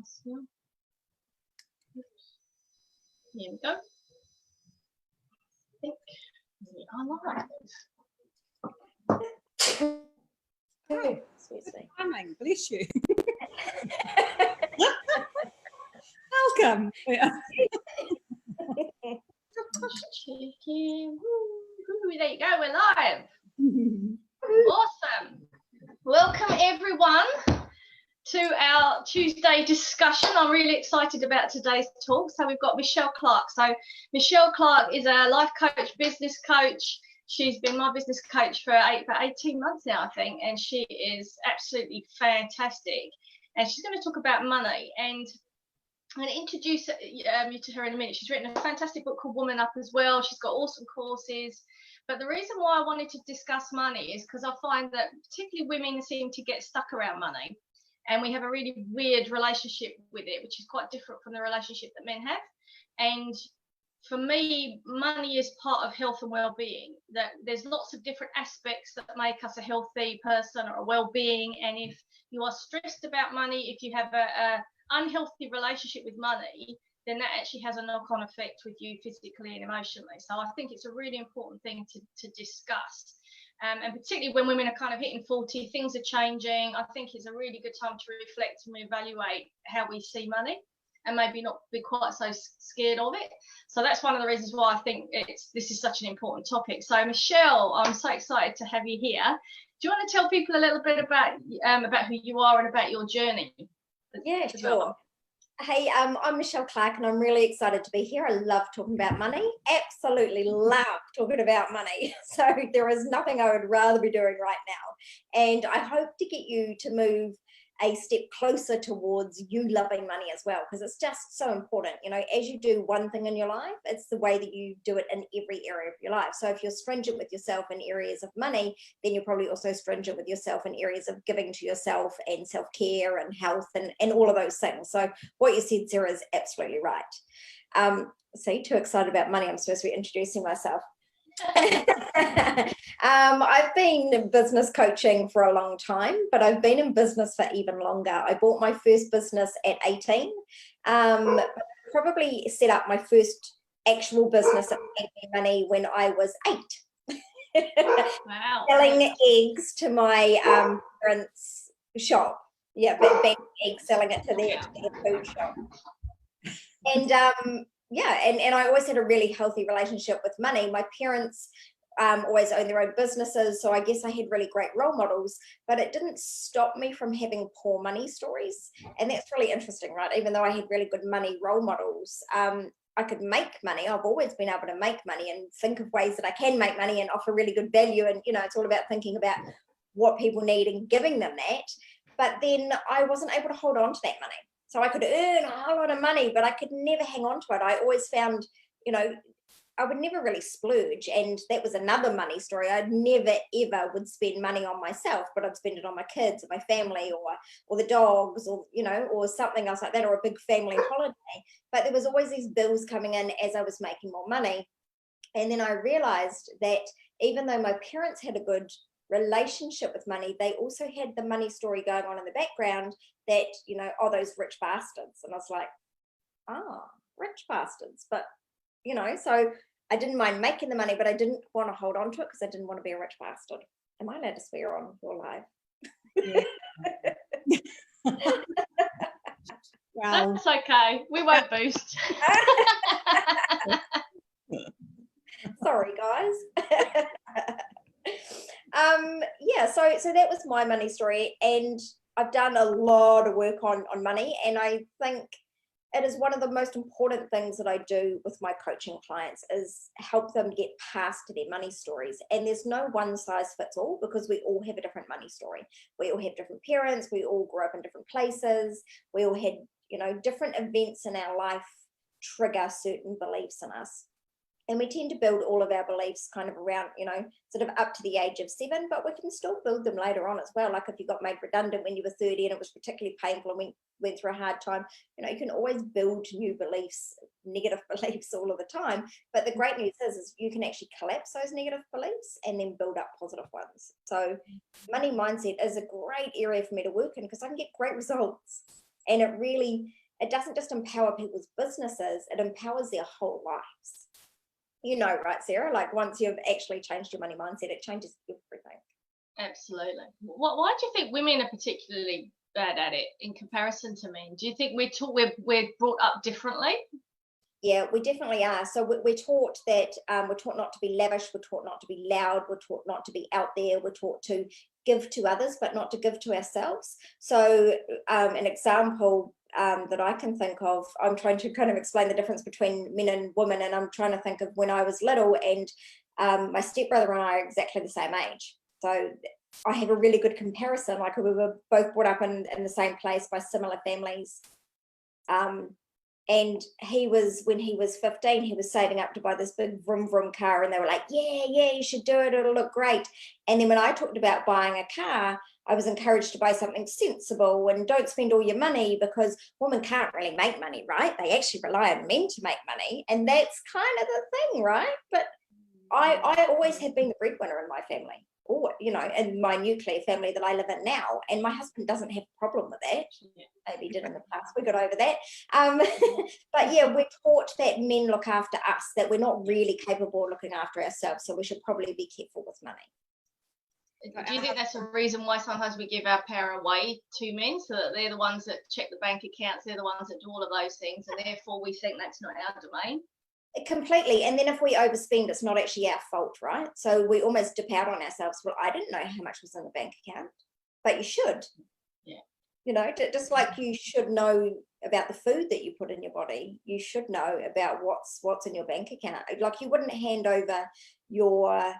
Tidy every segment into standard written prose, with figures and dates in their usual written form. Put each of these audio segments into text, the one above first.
Here we go. I think we are live. Oh, good bless you. Welcome. Chicken. There you go, we're live. Awesome. Welcome everyone to our Tuesday discussion. I'm really excited about today's talk. So we've got Michelle Clarke. So Michelle Clarke is a life coach, business coach. She's been my business coach for 18 months now, I think, and she is absolutely fantastic. And she's going to talk about money, and I'm going to introduce you to her in a minute. She's written a fantastic book called Woman Up as well. She's got awesome courses. But the reason why I wanted to discuss money is because I find that particularly women seem to get stuck around money. And we have a really weird relationship with it, which is quite different from the relationship that men have. And for me, money is part of health and well-being. That there's lots of different aspects that make us a healthy person or a well-being. And if you are stressed about money, if you have a unhealthy relationship with money, then that actually has a knock-on effect with you physically and emotionally. So I think it's a really important thing to discuss. And particularly when women are kind of hitting 40, things are changing. I think it's a really good time to reflect and reevaluate how we see money and maybe not be quite so scared of it. So that's one of the reasons why I think this is such an important topic. So Michelle, I'm so excited to have you here. Do you want to tell people a little bit about who you are and about your journey? Yeah, sure. Hey, I'm Michelle Clarke, and I'm really excited to be here. I love talking about money. Absolutely love talking about money. So there is nothing I would rather be doing right now. And I hope to get you to move a step closer towards you loving money as well, because it's just so important. You know, as you do one thing in your life, it's the way that you do it in every area of your life. So if you're stringent with yourself in areas of money, then you're probably also stringent with yourself in areas of giving to yourself and self-care and health and all of those things. So what you said, Sarah, is absolutely right. See, too excited about money. I'm supposed to be introducing myself. I've been in business coaching for a long time, but I've been in business for even longer. I bought my first business at 18. Probably set up my first actual business that made me money when I was 8. Wow. Selling eggs to my parents' shop. Yeah, but baking eggs, selling it to their food shop. And yeah, and I always had a really healthy relationship with money. My parents always owned their own businesses, so I guess I had really great role models, but it didn't stop me from having poor money stories. And that's really interesting, right? Even though I had really good money role models, I could make money. I've always been able to make money and think of ways that I can make money and offer really good value. And, you know, it's all about thinking about what people need and giving them that. But then I wasn't able to hold on to that money. So I could earn a whole lot of money, but I could never hang on to it. I always found, you know, I would never really splurge. And that was another money story. I'd never, ever would spend money on myself, but I'd spend it on my kids or my family or the dogs or, you know, or something else like that, or a big family holiday. But there was always these bills coming in as I was making more money. And then I realized that even though my parents had a good relationship with money, they also had the money story going on in the background that, you know, oh, those rich bastards. And I was like, rich bastards. But, you know, so I didn't mind making the money, but I didn't want to hold on to it because I didn't want to be a rich bastard. Am I allowed to swear on your live? Yeah. Well, that's okay. We won't boost. Sorry, guys. Yeah, so that was my money story, and I've done a lot of work on money, and I think it is one of the most important things that I do with my coaching clients is help them get past their money stories. And there's no one size fits all, because we all have a different money story. We all have different parents. We all grew up in different places. We all had, you know, different events in our life trigger certain beliefs in us. And we tend to build all of our beliefs kind of around, you know, sort of up to the age of 7, but we can still build them later on as well. Like if you got made redundant when you were 30 and it was particularly painful and went through a hard time, you know, you can always build new beliefs, negative beliefs all of the time. But the great news is you can actually collapse those negative beliefs and then build up positive ones. So money mindset is a great area for me to work in because I can get great results. And it doesn't just empower people's businesses, it empowers their whole lives. You know, right, Sarah? Like once you've actually changed your money mindset, it changes everything. Absolutely. Why do you think women are particularly bad at it in comparison to men? Do you think we're brought up differently? Yeah, we definitely are. So we're taught that we're taught not to be lavish, we're taught not to be loud, we're taught not to be out there, we're taught to give to others, but not to give to ourselves. So an example that I can think of, I'm trying to kind of explain the difference between men and women, and I'm trying to think of when I was little, and my stepbrother and I are exactly the same age. So I have a really good comparison. Like we were both brought up in the same place by similar families. And when he was 15, he was saving up to buy this big vroom vroom car, and they were like, yeah, you should do it, it'll look great. And then when I talked about buying a car, I was encouraged to buy something sensible and don't spend all your money, because women can't really make money, right? They actually rely on men to make money, and that's kind of the thing, right? But I always have been the breadwinner in my family, or in my nuclear family that I live in now, and my husband doesn't have a problem with that. Maybe he did in the past, we got over that. But yeah, we're taught that men look after us, that we're not really capable of looking after ourselves, so we should probably be careful with money. Do you think that's a reason why sometimes we give our power away to men, so that they're the ones that check the bank accounts, they're the ones that do all of those things, and therefore we think that's not our domain? Completely. And then if we overspend, it's not actually our fault, right? So we almost dip out on ourselves. Well, I didn't know how much was in the bank account, but you should. Yeah. Just like you should know about the food that you put in your body, you should know about what's in your bank account. Like you wouldn't hand over your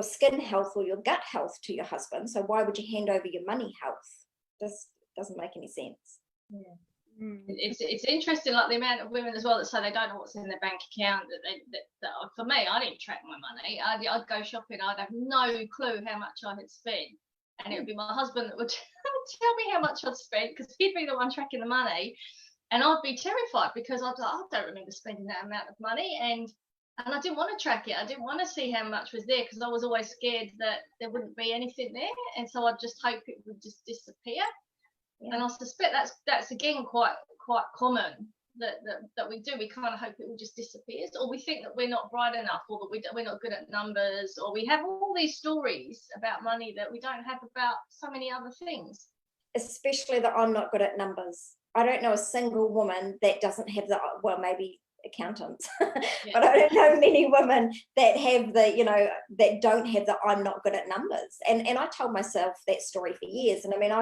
skin health or your gut health to your husband, so why would you hand over your money health? Just doesn't make any sense. Yeah. It's interesting, like the amount of women as well that say they don't know what's in their bank account. That for me, I didn't track my money. I'd go shopping, I'd have no clue how much I had spent, and it would be my husband that would tell me how much I'd spent, because he'd be the one tracking the money, and I'd be terrified because I'd be like, I don't remember spending that amount of money, and I didn't want to track it. I didn't want to see how much was there, because I was always scared that there wouldn't be anything there, and so I'd just hope it would just disappear. Yeah. And I suspect that's again quite common that we do. We kind of hope it will just disappear, or we think that we're not bright enough, or that we're not good at numbers, or we have all these stories about money that we don't have about so many other things. Especially that I'm not good at numbers. I don't know a single woman that doesn't have well, maybe accountants, yeah. But I don't know many women that have that don't have the I'm not good at numbers. And I told myself that story for years. And I mean,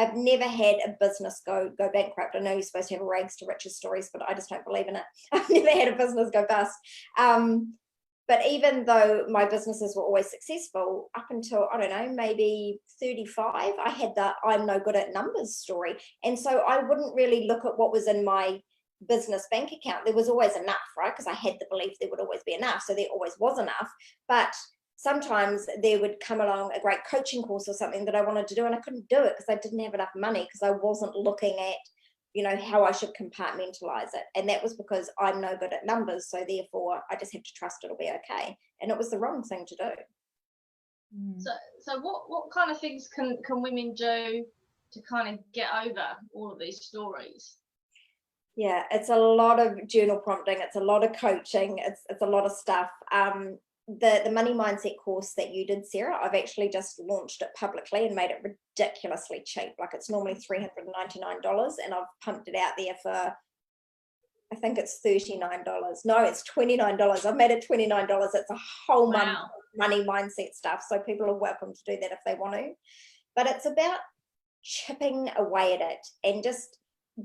I've never had a business go bankrupt. I know you're supposed to have a rags to riches stories, but I just don't believe in it. I've never had a business go bust. But even though my businesses were always successful, up until, I don't know, maybe 35, I had the I'm no good at numbers story. And so I wouldn't really look at what was in my business bank account. There was always enough, right? Because I had the belief there would always be enough. So there always was enough. But sometimes there would come along a great coaching course or something that I wanted to do, and I couldn't do it because I didn't have enough money, because I wasn't looking at, how I should compartmentalize it. And that was because I'm no good at numbers. So therefore I just have to trust it'll be okay. And it was the wrong thing to do. So what kind of things can women do to kind of get over all of these stories? Yeah, it's a lot of journal prompting. It's a lot of coaching. It's a lot of stuff. The money mindset course that you did, Sarah, I've actually just launched it publicly and made it ridiculously cheap. Like it's normally $399, and I've pumped it out there for, I think it's $39. No, it's $29. I've made it $29. It's a whole month of money mindset stuff. So people are welcome to do that if they want to. But it's about chipping away at it and just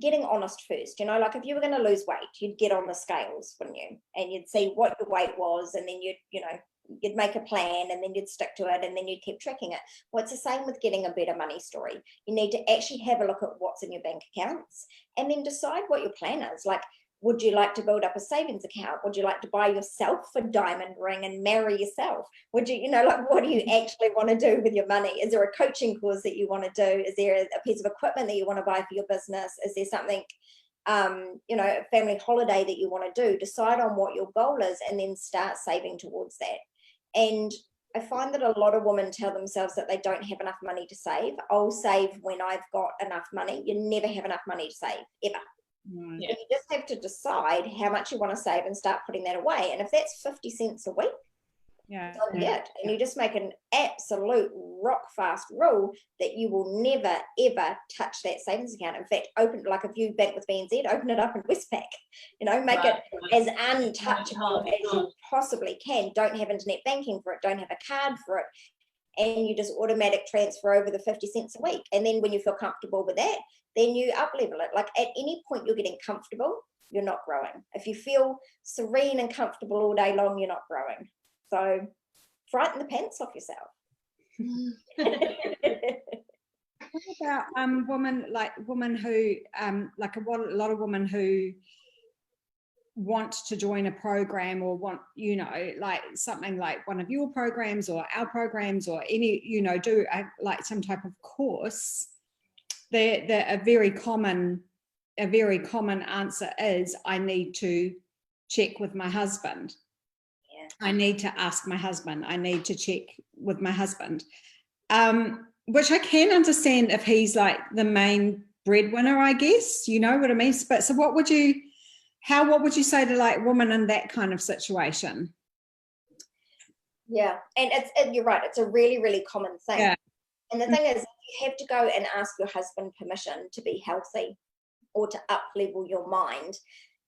getting honest first. Like if you were going to lose weight, you'd get on the scales, wouldn't you? And you'd see what your weight was, and then you'd make a plan, and then you'd stick to it, and then you'd keep tracking it. Well, it's the same with getting a better money story. You need to actually have a look at what's in your bank accounts, and then decide what your plan is. Like, would you like to build up a savings account? Would you like to buy yourself a diamond ring and marry yourself? Would you, what do you actually want to do with your money? Is there a coaching course that you want to do? Is there a piece of equipment that you want to buy for your business? Is there something, a family holiday that you want to do? Decide on what your goal is, and then start saving towards that. And I find that a lot of women tell themselves that they don't have enough money to save. I'll save when I've got enough money. You never have enough money to save, ever. Right. You just have to decide how much you want to save and start putting that away. And if that's 50 cents a week, Yeah. so be it. And you just make an absolute rock fast rule that you will never ever touch that savings account. In fact, open, like if you bank with BNZ, open it up in Westpac, make it as untouchable as you possibly can. Don't have internet banking for it, don't have a card for it, and you just automatic transfer over the 50 cents a week. And then when you feel comfortable with that, then you up level it. Like at any point you're getting comfortable, you're not growing. If you feel serene and comfortable all day long, you're not growing. So frighten the pants off yourself. What about women who like a lot of women who want to join a program or want, like something like one of your programs or our programs or any, do like some type of course. A very common answer is, I need to check with my husband. I need to ask my husband. I need to check with my husband, which I can understand if he's like the main breadwinner, I guess, you know what I mean? But so what would you say to like women in that kind of situation? Yeah, and you're right. It's a really, really common thing. Yeah. And the thing is, you have to go and ask your husband permission to be healthy or to up level your mind.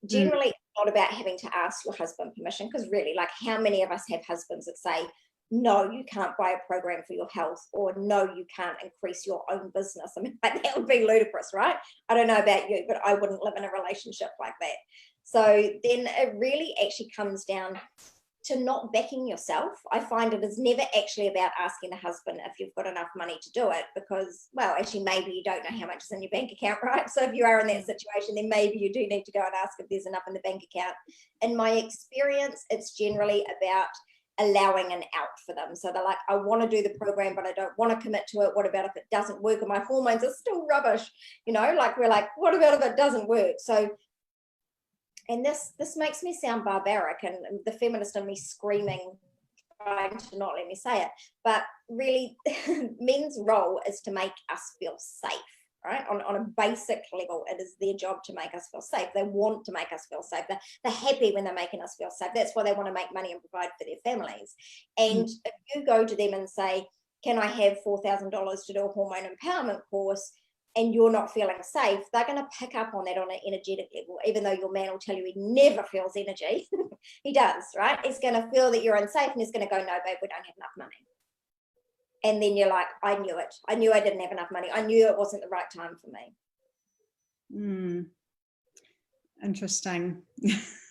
Generally, it's not about having to ask your husband permission, because really, like, how many of us have husbands that say, no, you can't buy a program for your health, or no, you can't increase your own business? I mean, like, that would be ludicrous, right? I don't know about you, but I wouldn't live in a relationship like that. So then it really actually comes down to not backing yourself. I find it is never actually about asking the husband if you've got enough money to do it, because, well, actually, maybe you don't know how much is in your bank account, right? So if you are in that situation, then maybe you do need to go and ask if there's enough in the bank account. In my experience, it's generally about allowing an out for them. So they're like, I want to do the program, but I don't want to commit to it. What about if it doesn't work and my hormones are still rubbish? Like, we're like, what about if it doesn't work? So, and this makes me sound barbaric, and the feminist in me screaming, trying to not let me say it, but really men's role is to make us feel safe, right? On a basic level, it is their job to make us feel safe. They want to make us feel safe. They're happy when they're making us feel safe. That's why they want to make money and provide for their families. And if you go to them and say, can I have $4,000 to do a hormone empowerment course, and you're not feeling safe, they're going to pick up on that on an energetic level, even though your man will tell you he never feels energy. He does, right? He's going to feel that you're unsafe, and he's going to go, no, babe, we don't have enough money. And then you're like, I knew it. I knew I didn't have enough money. I knew it wasn't the right time for me. Interesting.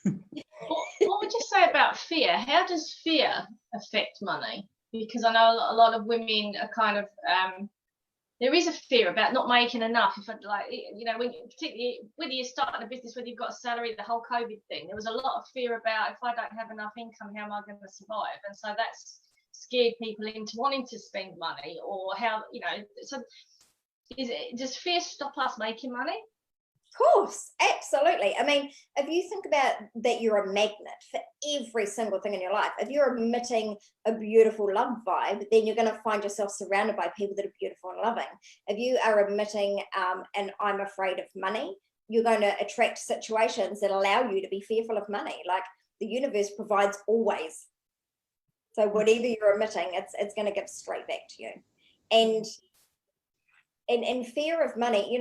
What would you say about fear? How does fear affect money? Because I know a lot of women are kind of, there is a fear about not making enough. If particularly whether you're starting a business, whether you've got a salary, the whole COVID thing, there was a lot of fear about, if I don't have enough income, how am I going to survive? And so that's scared people into wanting to spend money, or how, so does fear stop us making money? Of course, absolutely. I mean, if you think about that, you're a magnet for every single thing in your life. If you're emitting a beautiful love vibe, then you're going to find yourself surrounded by people that are beautiful and loving. If you are emitting and I'm afraid of money, you're going to attract situations that allow you to be fearful of money. Like, the universe provides always. So whatever you're emitting, it's going to give straight back to you. And fear of money,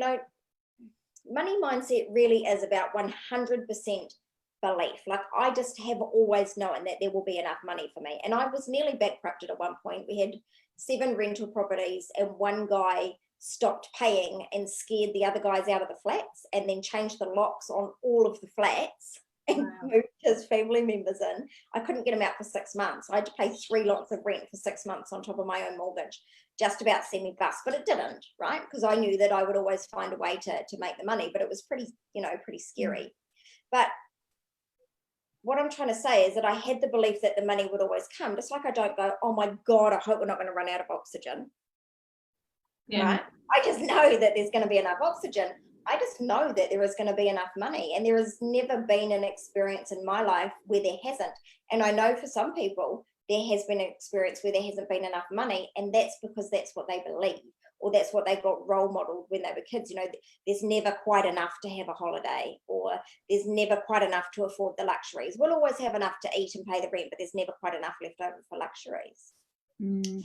money mindset really is about 100% belief. Like, I just have always known that there will be enough money for me. And I was nearly bankrupted at one point. We had 7 rental properties, and one guy stopped paying and scared the other guys out of the flats, and then changed the locks on all of the flats and moved his family members in. I couldn't get him out for 6 months. I had to pay 3 lots of rent for 6 months on top of my own mortgage. Just about sent me bust, but it didn't, right? Because I knew that I would always find a way to make the money, but it was pretty scary. But what I'm trying to say is that I had the belief that the money would always come, just like I don't go, oh my God, I hope we're not going to run out of oxygen. Yeah. Right? I just know that there's going to be enough oxygen. I just know that there is going to be enough money, and there has never been an experience in my life where there hasn't. And I know for some people, there has been an experience where there hasn't been enough money, and that's because that's what they believe, or that's what they got role modeled when they were kids. You know, there's never quite enough to have a holiday, or there's never quite enough to afford the luxuries. We'll always have enough to eat and pay the rent, but there's never quite enough left over for luxuries. And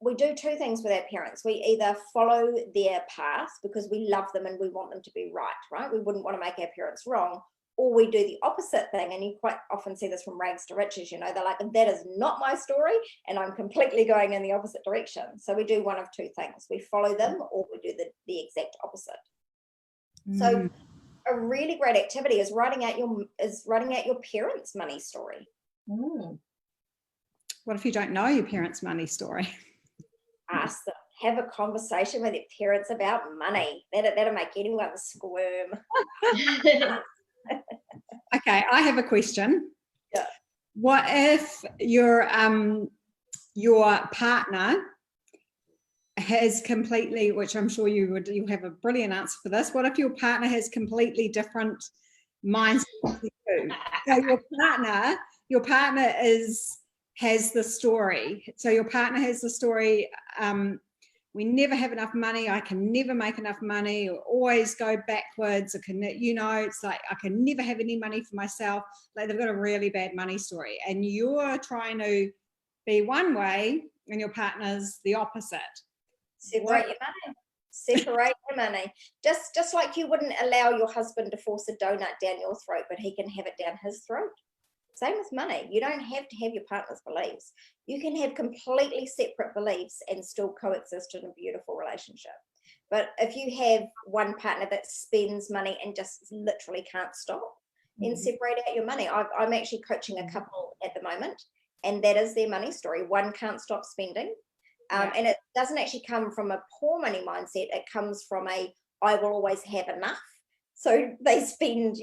we do two things with our parents. We either follow their path because we love them and we want them to be right? We wouldn't want to make our parents wrong. Or we do the opposite thing, and you quite often see this from rags to riches. You know, they're like, that is not my story, and I'm completely going in the opposite direction. So we do one of two things: we follow them, or we do the exact opposite. So a really great activity is writing out your parents' money story. What if you don't know your parents' money story? Ask them. Have a conversation with your parents about money. That'll make anyone squirm. Okay, I have a question. Yeah. What if your partner has completely, which I'm sure you have a brilliant answer for this. What if your partner has completely different mindset to you? So your partner has the story. So your partner has the story. We never have enough money. I can never make enough money, or always go backwards. It's like I can never have any money for myself. Like they've got a really bad money story, and you're trying to be one way, and your partner's the opposite. Separate your money. Separate your money. Just like you wouldn't allow your husband to force a donut down your throat, but he can have it down his throat. Same with money. You don't have to have your partner's beliefs. You can have completely separate beliefs and still coexist in a beautiful relationship. But if you have one partner that spends money and just literally can't stop, then separate out your money. I'm actually coaching a couple at the moment, and that is their money story. One can't stop spending. And it doesn't actually come from a poor money mindset. It comes from I will always have enough. So they spend,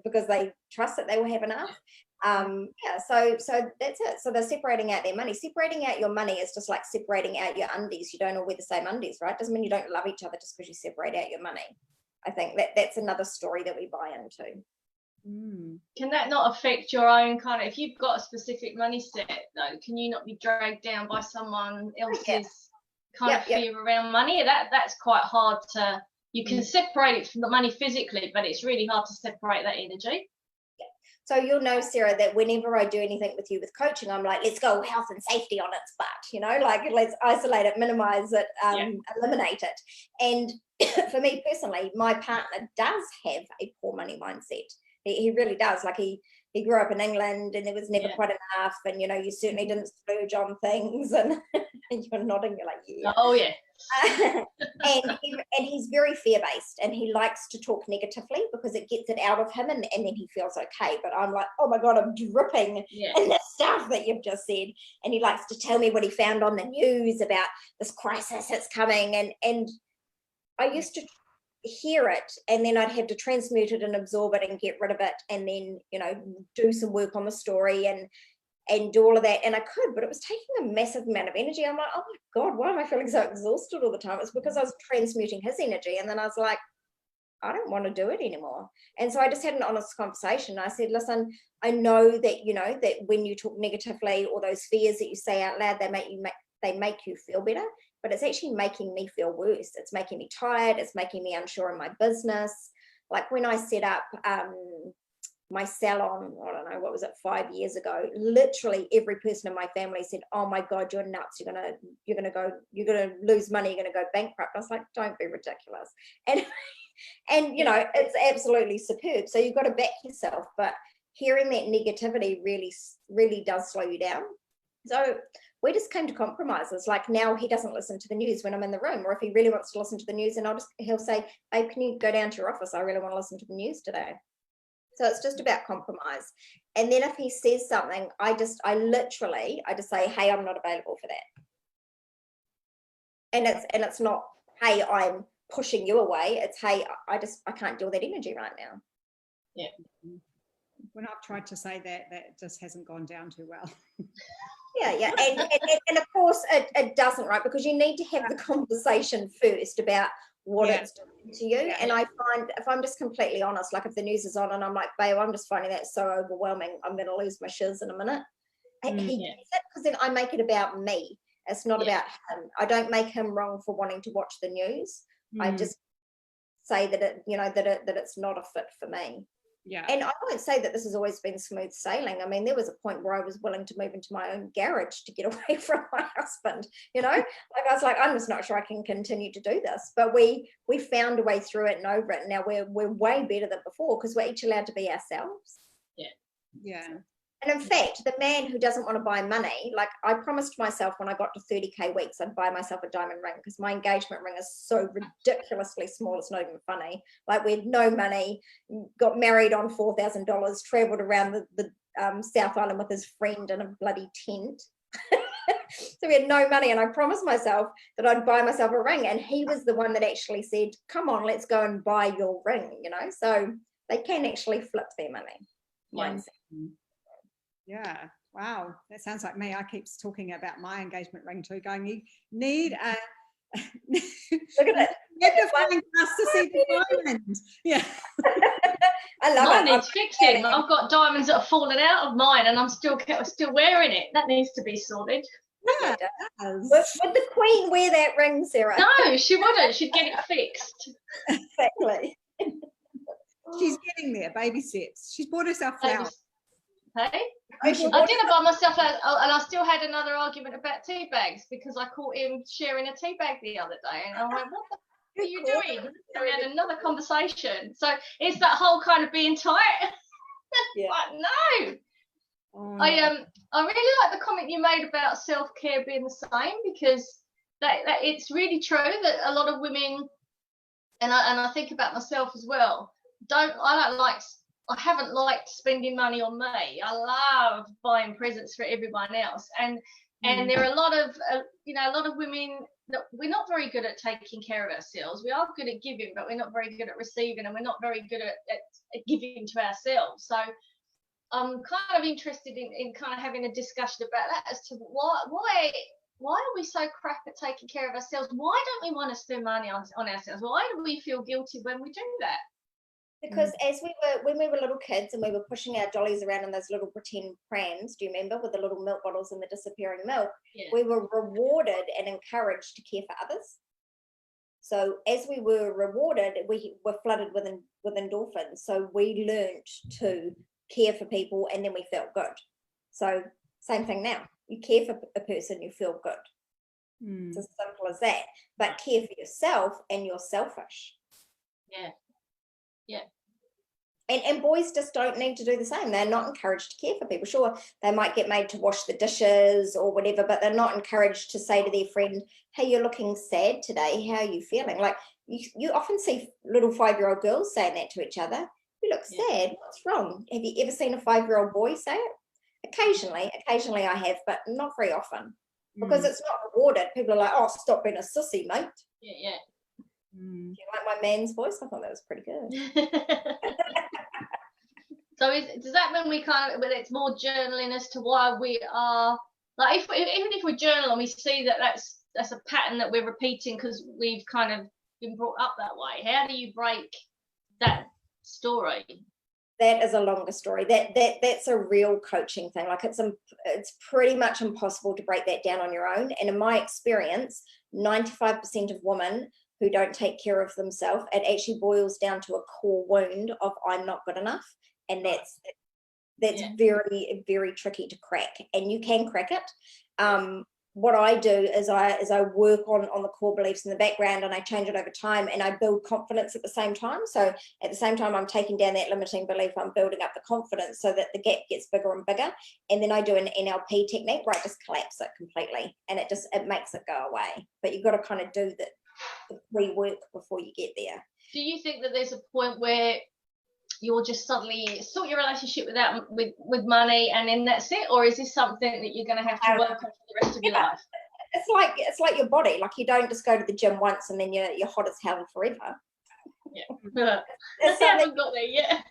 because they trust that they will have enough. So that's it. So they're separating out their money. Separating out your money is just like separating out your undies. You don't all wear the same undies, right? Doesn't mean you don't love each other just because you separate out your money. I think that's another story that we buy into. Can that not affect your own kind of, if you've got a specific money set though, can you not be dragged down by someone else's kind of fear around money? That's quite hard to, you can separate it from the money physically, but it's really hard to separate that energy. So you'll know, Sarah, that whenever I do anything with you with coaching, I'm like, let's go health and safety on its butt, like let's isolate it, minimize it, eliminate it. And for me personally, my partner does have a poor money mindset. He really does. Like he grew up in England and there was never quite enough. And, you certainly didn't splurge on things. And you're nodding, you're like, yeah. Oh, yeah. and he's very fear-based, and he likes to talk negatively because it gets it out of him, and then he feels okay. But I'm like, oh my God, I'm dripping in the stuff that you've just said. And he likes to tell me what he found on the news about this crisis that's coming. And I used to hear it, and then I'd have to transmute it and absorb it and get rid of it, and then do some work on the story and do all of that, and I could, but it was taking a massive amount of energy. I'm like, oh my God, why am I feeling so exhausted all the time? It's because I was transmuting his energy, and then I was like, I don't want to do it anymore. And so I just had an honest conversation. I said, listen, I know that that when you talk negatively, or those fears that you say out loud, they make you feel better, but it's actually making me feel worse. It's making me tired. It's making me unsure in my business. Like when I set up my salon, I don't know, what was it, 5 years ago, literally every person in my family said, oh my God, you're nuts. You're gonna lose money. You're gonna go bankrupt. I was like, don't be ridiculous. And it's absolutely superb. So you've got to back yourself, but hearing that negativity really, really does slow you down. So we just came to compromises. Like now he doesn't listen to the news when I'm in the room, or if he really wants to listen to the news, and he'll say, babe, can you go down to your office? I really want to listen to the news today. So it's just about compromise. And then if he says something, I just say, hey, I'm not available for that. And it's not, hey, I'm pushing you away. It's, hey, I can't deal with that energy right now. Yeah. When I've tried to say that just hasn't gone down too well. Yeah. And of course it doesn't, right? Because you need to have the conversation first about what it's doing to you. And I find, if I'm just completely honest, like if the news is on and I'm like, babe, I'm just finding that so overwhelming, I'm going to lose my shiz in a minute. He gets it, because then I make it about me. It's not about him. I don't make him wrong for wanting to watch the news. I just say that it's not a fit for me. Yeah. And I won't say that this has always been smooth sailing. I mean, there was a point where I was willing to move into my own garage to get away from my husband, Like I was like, I'm just not sure I can continue to do this. But we found a way through it and over it. Now we're way better than before, because we're each allowed to be ourselves. Yeah. And in fact, the man who doesn't want to buy money, like I promised myself when I got to 30K weeks, I'd buy myself a diamond ring, because my engagement ring is so ridiculously small, it's not even funny. Like, we had no money, got married on $4,000, traveled around the South Island with his friend in a bloody tent. So we had no money, and I promised myself that I'd buy myself a ring, and he was the one that actually said, come on, let's go and buy your ring, So they can actually flip their money mindset. Yeah. Wow. That sounds like me. I keep talking about my engagement ring too, going, you need a Look at it. magnifying glass to see the diamond. Yeah. I love Mine it. needs fixing. I've got diamonds that have fallen out of mine, and I'm still wearing it. That needs to be sorted. Yeah. Would the Queen wear that ring, Sarah? No, she wouldn't. She'd get it fixed. Exactly. She's getting there, baby steps. She's bought herself flowers. Hey? I didn't buy myself that, and I still had another argument about tea bags, because I caught him sharing a tea bag the other day, and I went, what the are you doing? And we had another conversation. So it's that whole kind of being tight. Like, no. Oh, I really like the comment you made about self-care being the same, because that it's really true that a lot of women, and I think about myself as well, I haven't liked spending money on me. I love buying presents for everyone else, and there are a lot of women that we're not very good at taking care of ourselves. We are good at giving, but we're not very good at receiving, and we're not very good at giving to ourselves. So I'm kind of interested in kind of having a discussion about that, as to why are we so crap at taking care of ourselves? Why don't we want to spend money on ourselves? Why do we feel guilty when we do that? Because when we were little kids and we were pushing our dollies around in those little pretend prams, do you remember, with the little milk bottles and the disappearing milk? Yeah. We were rewarded and encouraged to care for others. So as we were rewarded, we were flooded with endorphins. So we learned to care for people, and then we felt good. So same thing now. You care for a person, you feel good. It's as simple as that. But care for yourself, and you're selfish. Yeah. Yeah. And boys just don't need to do the same. They're not encouraged to care for people. Sure, they might get made to wash the dishes or whatever, but they're not encouraged to say to their friend, hey, you're looking sad today. How are you feeling? Like, you often see little 5-year-old girls saying that to each other. You look sad. What's wrong? Have you ever seen a 5-year-old boy say it? Occasionally I have, but not very often, because it's not rewarded. People are like, oh, stop being a sissy, mate. Yeah. Do you like my man's voice? I thought that was pretty good. So does that mean we kind of, it's more journaling as to why we are, like, even if we journal and we see that that's a pattern that we're repeating because we've kind of been brought up that way, how do you break that story? That is a longer story. That's a real coaching thing. Like, it's pretty much impossible to break that down on your own. And in my experience, 95% of women who don't take care of themselves, it actually boils down to a core wound of I'm not good enough. And that's very, very tricky to crack. And you can crack it. What I do is I work on the core beliefs in the background, and I change it over time, and I build confidence at the same time. So at the same time I'm taking down that limiting belief, I'm building up the confidence so that the gap gets bigger and bigger. And then I do an NLP technique where I just collapse it completely, and it makes it go away. But you've got to kind of do the pre-work before you get there. Do you think that there's a point where you'll just suddenly sort your relationship with money and then that's it, or is this something that you're going to have to work on for the rest of your life? It's like your body. Like, you don't just go to the gym once and then you're hot as hell forever. Yeah. It's haven't got there yet.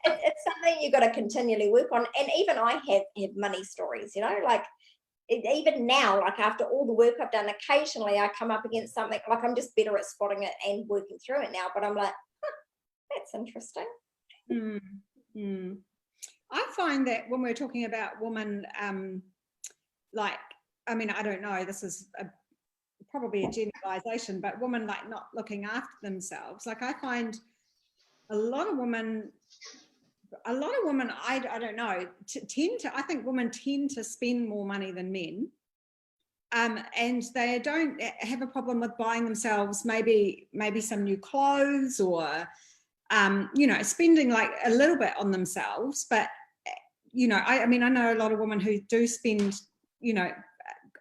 It's something you've got to continually work on. And even I have money stories, like even now, like after all the work I've done, occasionally I come up against something, like I'm just better at spotting it and working through it now, but I'm like, that's interesting. I find that when we're talking about women, like, I mean, I don't know, this is probably a generalization, but women like not looking after themselves. Like I find a lot of women, I don't know, I think women tend to spend more money than men. And they don't have a problem with buying themselves maybe some new clothes or, you know, spending like a little bit on themselves. But, you know, I mean, I know a lot of women who do spend, you know,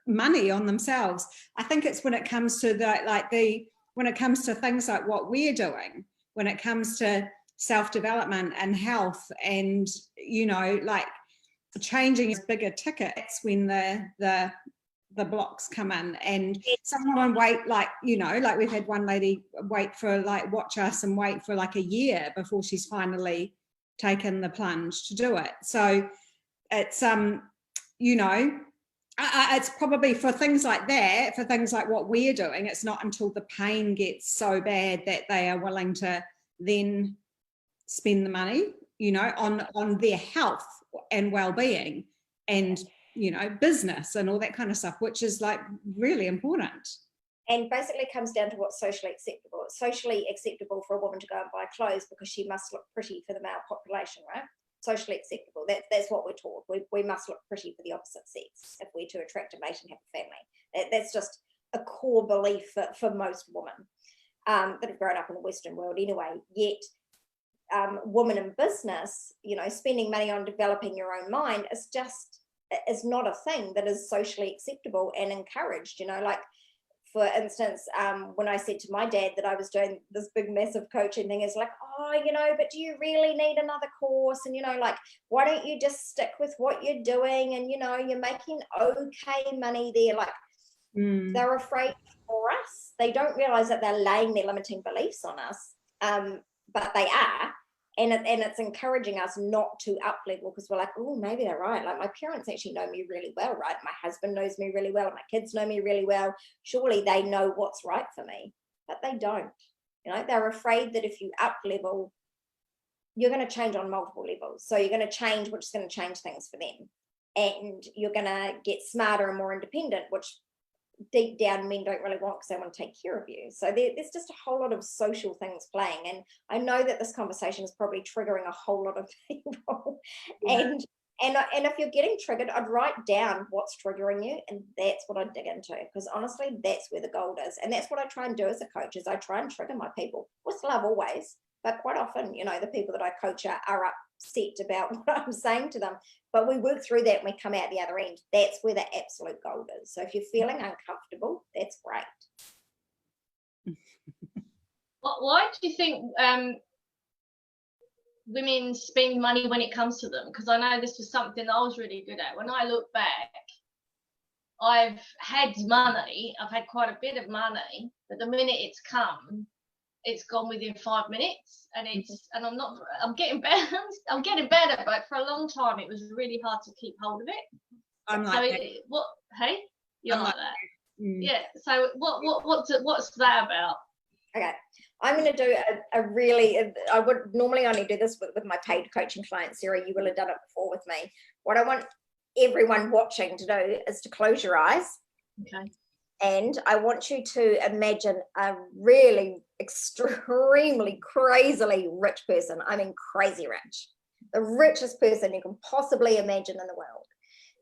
money on themselves. I think it's when it comes to when it comes to things like what we're doing, when it comes to self-development and health and, you know, like changing is bigger tickets when the blocks come in, and someone wait, like, you know, like we've had one lady watch us and wait for like a year before she's finally taken the plunge to do it. So it's you know, it's probably for things like that, for things like what we're doing, it's not until the pain gets so bad that they are willing to then spend the money, you know, on their health and well-being and, you know, business and all that kind of stuff, which is like really important. And basically comes down to what's socially acceptable. It's socially acceptable for a woman to go and buy clothes because she must look pretty for the male population, right? Socially acceptable. That's what we're taught. We must look pretty for the opposite sex if we're to attract a mate and have a family. That's just a core belief for most women that have grown up in the Western world anyway. Yet women in business, you know, spending money on developing your own mind is not a thing that is socially acceptable and encouraged. You know, like for instance, when I said to my dad that I was doing this big massive coaching thing, is like, oh, you know, but do you really need another course? And, you know, like, why don't you just stick with what you're doing? And, you know, you're making okay money there. Like, they're afraid for us. They don't realize that they're laying their limiting beliefs on us, but they are. And it's encouraging us not to up level because we're like, oh, maybe they're right. Like my parents actually know me really well, right? My husband knows me really well. My kids know me really well. Surely they know what's right for me, but they don't. You know, they're afraid that if you up level, you're going to change on multiple levels. So you're going to change, which is going to change things for them. And you're going to get smarter and more independent, which deep down men don't really want because they want to take care of you. So there's just a whole lot of social things playing, and I know that this conversation is probably triggering a whole lot of people. Yeah. And if you're getting triggered, I'd write down what's triggering you, and that's what I dig into, because honestly that's where the gold is. And that's what I try and do as a coach, is I try and trigger my people with love always, but quite often, you know, the people that I coach are upset about what I'm saying to them, but we work through that and we come out the other end. That's where the absolute gold is. So if you're feeling uncomfortable, that's great. Why do you think women spend money when it comes to them? Because I know this was something I was really good at. When I look back, I've had money, I've had quite a bit of money, but the minute it's come, it's gone within 5 minutes, and I'm getting better, but for a long time it was really hard to keep hold of it. I'm like, so you're like that. Yeah. So what's that about? Okay, I'm going to do I would normally only do this with my paid coaching clients. Sarah, you will have done it before with me. What I want everyone watching to do is to close your eyes. Okay. And I want you to imagine a really extremely crazily rich person. I mean, crazy rich, the richest person you can possibly imagine in the world.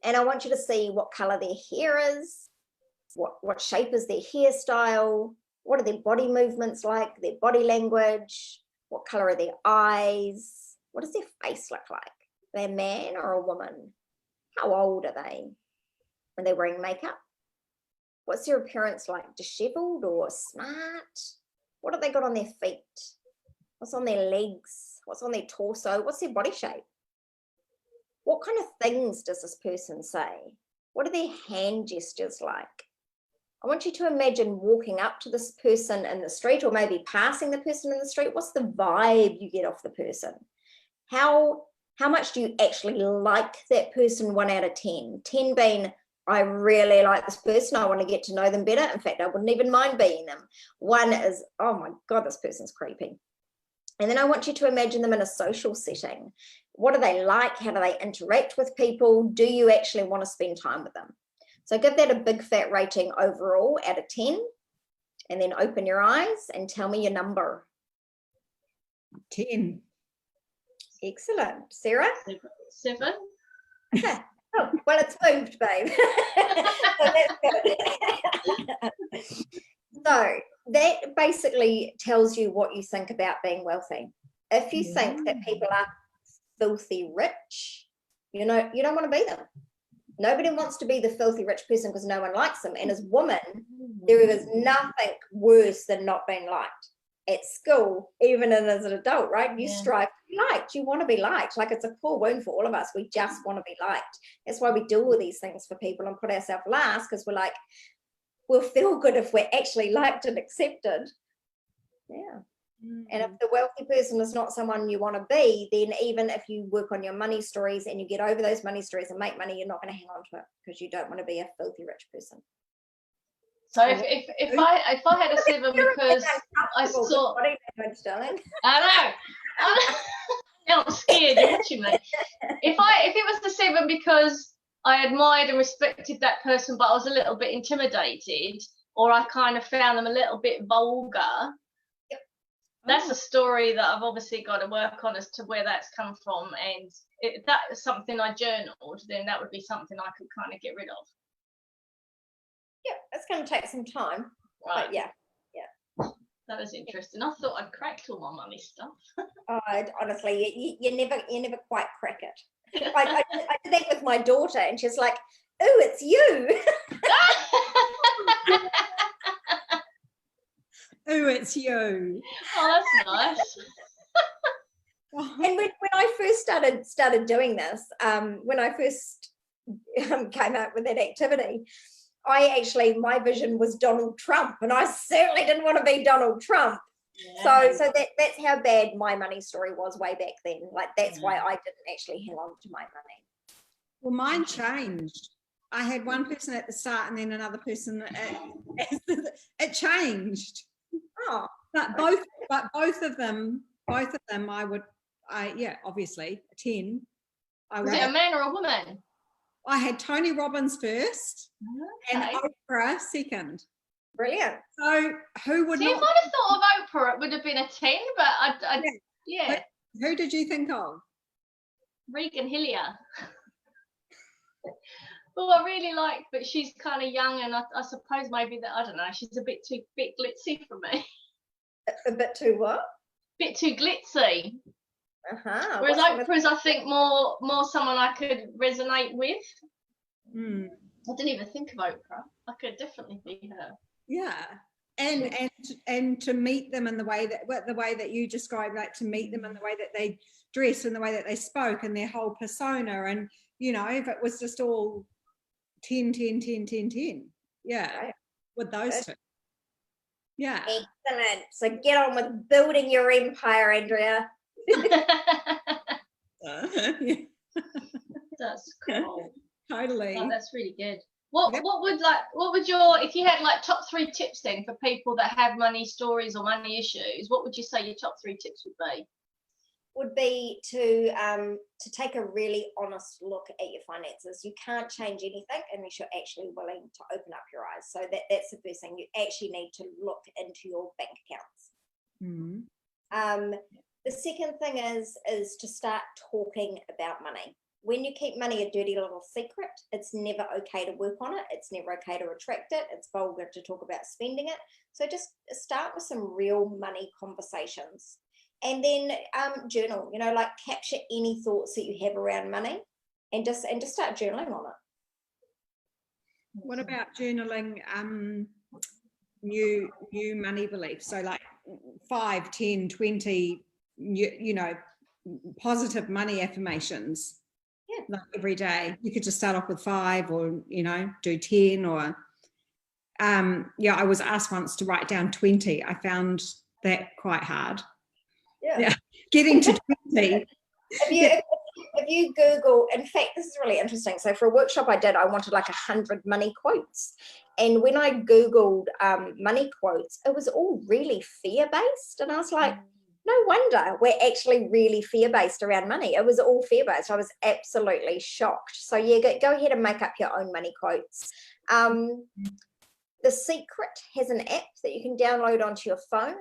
And I want you to see what color their hair is, what shape is their hairstyle, what are their body movements like, their body language, what color are their eyes, what does their face look like? Are they a man or a woman? How old are they? Are they wearing makeup? What's their appearance like? Disheveled or smart? What have they got on their feet? What's on their legs? What's on their torso? What's their body shape? What kind of things does this person say? What are their hand gestures like? I want you to imagine walking up to this person in the street, or maybe passing the person in the street. What's the vibe you get off the person? How much do you actually like that person? 1 out of 10. 10 being, I really like this person. I want to get to know them better. In fact, I wouldn't even mind being them. 1 is, oh my God, this person's creepy. And then I want you to imagine them in a social setting. What do they like? How do they interact with people? Do you actually want to spend time with them? So give that a big fat rating overall out of 10, and then open your eyes and tell me your number. 10. Excellent. Sarah? 7. Okay. Oh, well, it's moved, babe. So that's good. So that basically tells you what you think about being wealthy. If you think that people are filthy rich, you don't want to be them. Nobody wants to be the filthy rich person because no one likes them. And as women, there is nothing worse than not being liked. At school, even as an adult, right? You strive to be liked. You want to be liked. Like, it's a core wound for all of us. We just want to be liked. That's why we do all these things for people and put ourselves last, because we're like, we'll feel good if we're actually liked and accepted. Yeah. And if the wealthy person is not someone you want to be, then even if you work on your money stories and you get over those money stories and make money, you're not going to hang on to it because you don't want to be a filthy rich person. So if I had a 7 because I saw, I know. Now I'm scared. You're watching me. If it was the 7 because I admired and respected that person, but I was a little bit intimidated, or I kind of found them a little bit vulgar. Yep. That's a story that I've obviously got to work on as to where that's come from, and if that is something I journaled, then that would be something I could kind of get rid of. Yeah, it's going to take some time. Right. But yeah. That is interesting. I thought I'd cracked all my money stuff. Oh, honestly, you never quite crack it. I did that with my daughter, and she's like, "Oh, it's you." Oh, it's you. Oh, that's nice. And when I first started doing this, when I first came out with that activity, my vision was Donald Trump, and I certainly didn't want to be Donald Trump. Yeah. So that's how bad my money story was way back then. Like, that's why I didn't actually hang on to my money. Well, mine changed. I had one person at the start and then another person. It changed. Oh, but both of them, obviously 10. Was it a man or a woman? I had Tony Robbins first and Oprah second. Brilliant. So who would? See, if I'd have thought of Oprah, it would have been a 10. But yeah. Who did you think of? Regan Hillier. Well, I really like, but she's kind of young, and I suppose maybe that, I don't know, she's a bit glitzy for me. A bit too what? Bit too glitzy. Uh-huh. Whereas Oprah's, I think, more someone I could resonate with. I didn't even think of Oprah. I could definitely be her. Yeah, and to meet them in the way that you described, like to meet them in the way that they dressed and the way that they spoke and their whole persona, and if it was just all 10, yeah, right. With those two. Yeah. Excellent. So get on with building your empire, Andrea. That's cool. Totally. Oh, that's really good. What would your, if you had like top 3 tips then for people that have money stories or money issues, what would you say your top 3 tips would be? Would be to take a really honest look at your finances. You can't change anything unless you're actually willing to open up your eyes. So that's the first thing. You actually need to look into your bank accounts. Mm-hmm. The second thing is to start talking about money. When you keep money a dirty little secret, it's never okay to work on it. It's never okay to attract it. It's vulgar to talk about spending it. So just start with some real money conversations. And then journal, like capture any thoughts that you have around money and just start journaling on it. What about journaling new money beliefs? So like 5, 10, 20, positive money affirmations. Yeah. Like every day. You could just start off with 5 or, do 10 or I was asked once to write down 20. I found that quite hard. Yeah. Getting to 20. If you Google, in fact, this is really interesting. So for a workshop I did, I wanted like 100 money quotes. And when I Googled money quotes, it was all really fear-based. And I was like, No wonder we're actually really fear-based around money. It was all fear-based. I was absolutely shocked. So yeah, go ahead and make up your own money quotes. The Secret has an app that you can download onto your phone,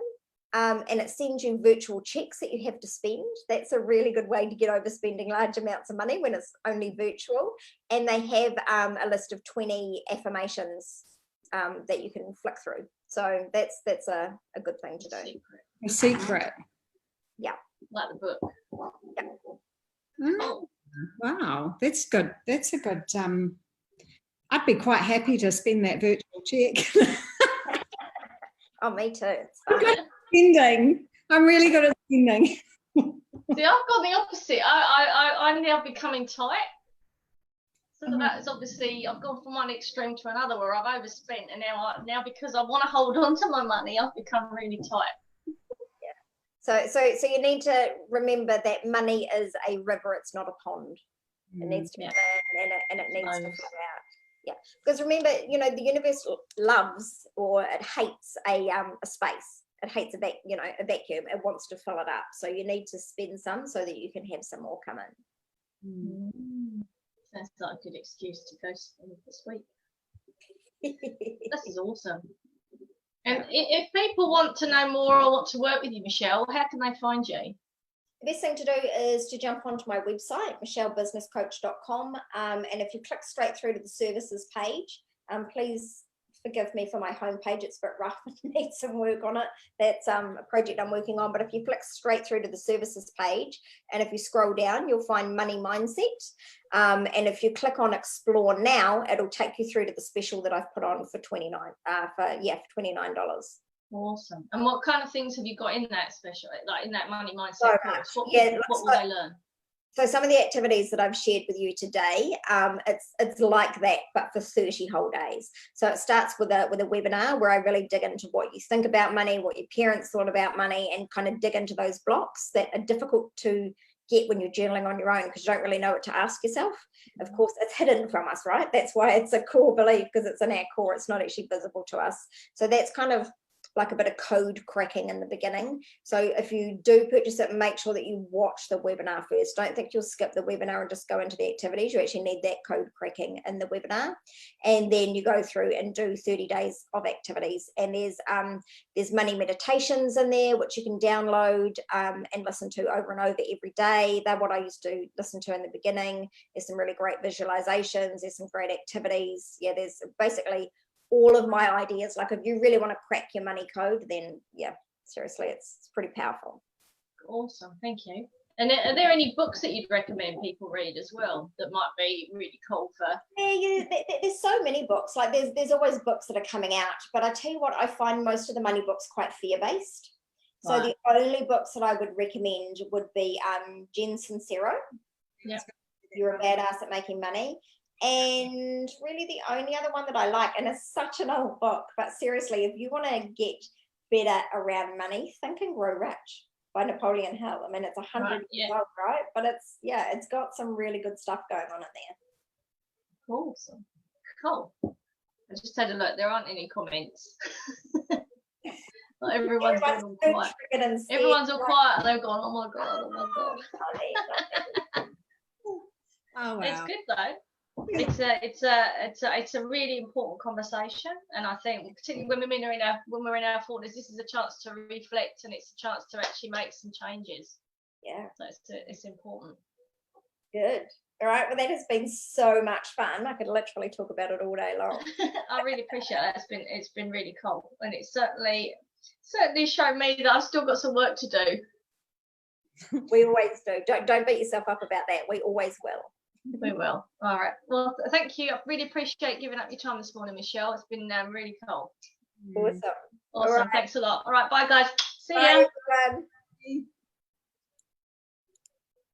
and it sends you virtual checks that you have to spend. That's a really good way to get over spending large amounts of money when it's only virtual. And they have a list of 20 affirmations that you can flick through. So that's a good thing to do. A Secret. Yeah. Like the book. Yeah. Oh, wow, that's good. That's a good. I'd be quite happy to spend that virtual check. Oh, me too. It's I'm fun. good at spending. I'm really good at spending. See, I've got the opposite. I'm now becoming tight. So that's obviously, I've gone from one extreme to another where I've overspent, and now because I want to hold on to my money, I've become really tight. Yeah. So you need to remember that money is a river. It's not a pond. It needs to be in and it needs to flow out. Yeah, because remember, the universe loves, or it hates a space. It hates a vacuum. It wants to fill it up. So you need to spend some so that you can have some more come in. That's like a good excuse to go spend this week. This is awesome. And if people want to know more or want to work with you, Michelle, how can they find you? The best thing to do is to jump onto my website, michellebusinesscoach.com, and if you click straight through to the services page, please forgive me for my homepage. It's a bit rough and needs some work on it. That's a project I'm working on. But if you click straight through to the services page, and if you scroll down, you'll find Money Mindset. And if you click on Explore Now, it'll take you through to the special that I've put on for $29. Awesome. And what kind of things have you got in that special, like in that Money Mindset So course? much. What will they learn? So some of the activities that I've shared with you today, it's like that, but for 30 whole days. So it starts with a webinar where I really dig into what you think about money, what your parents thought about money, and kind of dig into those blocks that are difficult to get when you're journaling on your own because you don't really know what to ask yourself. Of course, it's hidden from us, right? That's why it's a core belief, because it's in our core. It's not actually visible to us. So that's kind of like a bit of code cracking in the beginning. So if you do purchase it, make sure that you watch the webinar first. Don't think you'll skip the webinar and just go into the activities. You actually need that code cracking in the webinar. And then you go through and do 30 days of activities. And there's money meditations in there, which you can download and listen to over and over every day. They're what I used to listen to in the beginning. There's some really great visualizations. There's some great activities. Yeah, there's basically all of my ideas. Like if you really want to crack your money code, then yeah, seriously, it's pretty powerful. Awesome, thank you. And are there any books that you'd recommend people read as well that might be really cool for? Yeah, there's so many books. Like there's always books that are coming out, but I tell you what, I find most of the money books quite fear-based. So the only books that I would recommend would be Jen Sincero. Yeah. You're a Badass at Making Money. And really the only other one that I like, and it's such an old book, but seriously, if you want to get better around money, Think and Grow Rich by Napoleon Hill. I mean, it's 100 years old, right? But it's got some really good stuff going on in there. Awesome. Cool. I just had a look. There aren't any comments. Everyone's all quiet. Everyone's all quiet. They've gone, oh my God, oh my God. Oh, wow. It's good though. It's a really important conversation, and I think particularly when we're in our 40s, this is a chance to reflect, and it's a chance to actually make some changes. Yeah, so it's important. Good. All right. Well, that has been so much fun. I could literally talk about it all day long. I really appreciate that. It's been really cool, and it's certainly showed me that I've still got some work to do. We always do. Don't beat yourself up about that. We always will. We will. All right. Well, thank you. I really appreciate giving up your time this morning, Michelle. It's been really cool. Awesome. Awesome. Right. Thanks a lot. All right. Bye, guys. See ya. Bye, everyone.